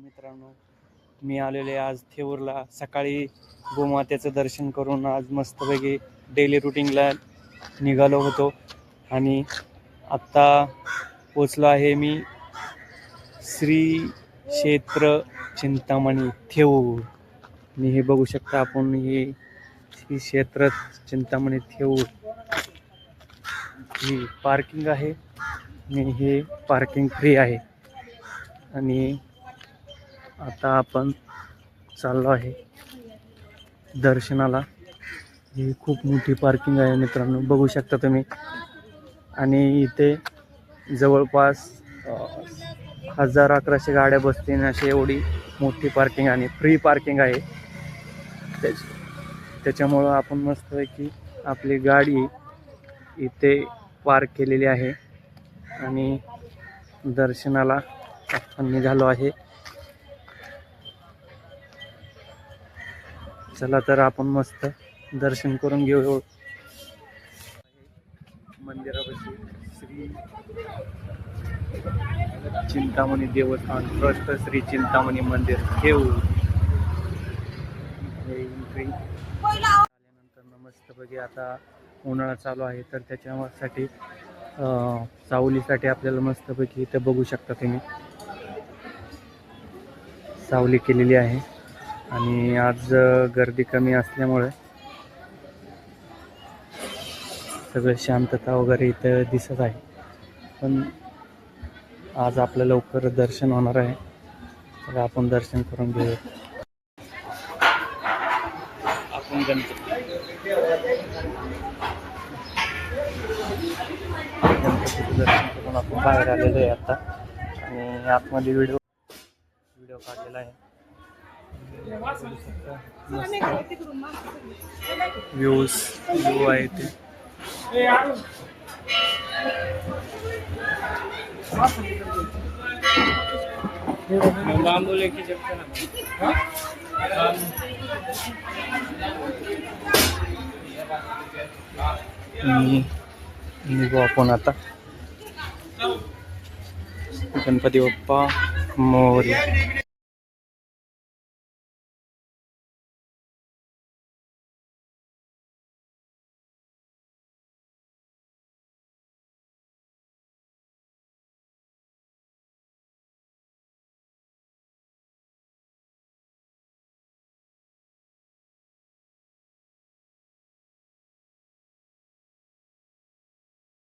मित्रांनो, मी आलेले आज थेऊरला. सकाळी गोमातेचं दर्शन करून आज मस्तपैकी डेली रुटीनला निघालो होतो आणि आत्ता पोचलो आहे मी श्री क्षेत्र चिंतामणी थेऊर. मी हे बघू शकता आपण, हे श्री क्षेत्र चिंतामणी थेऊर ही पार्किंग आहे आणि हे पार्किंग फ्री आहे. आणि आता आपण चाललो आहे दर्शनाला. ही खूप मोठी पार्किंग आहे मित्रांनो, बघू शकता तुम्ही. आणि इथे जवळपास 1000-1100 गाड्या बसतील अशी एवढी मोठी पार्किंग आणि फ्री पार्किंग आहे. त्याच्यामुळं आपण मस्तपैकी आपली गाडी इथे पार्क केलेली आहे आणि दर्शनाला आपण निघालो आहे. चला तर आपण मस्त दर्शन करून घेऊ. मंदिरापाशी श्री चिंतामणी देवस्थान ट्रस्ट, श्री चिंतामणी मंदिर थेऊर. एंट्री आल्यानंतर मस्तपैकी आता उन्हाळा चालू आहे तर त्याच्यासाठी सावलीसाठी आपल्याला मस्तपैकी इथे बघू शकता तुम्ही सावली केलेली आहे. आणि आज गर्दी कमी असल्यामुळे सगळं शांतता वगैरे इथं दिसत आहे. पण आज आपलं लवकर दर्शन होणार आहे तर आपण दर्शन करून घेऊ. आपण गणपतीचं दर्शन करून आपण बाहेर आलेलो आहे आता. आणि आतमध्ये व्हिडिओ काढलेला आहे. व्ह्यू आहे ते. निघू आपण आता. गणपती बाप्पा मोरया.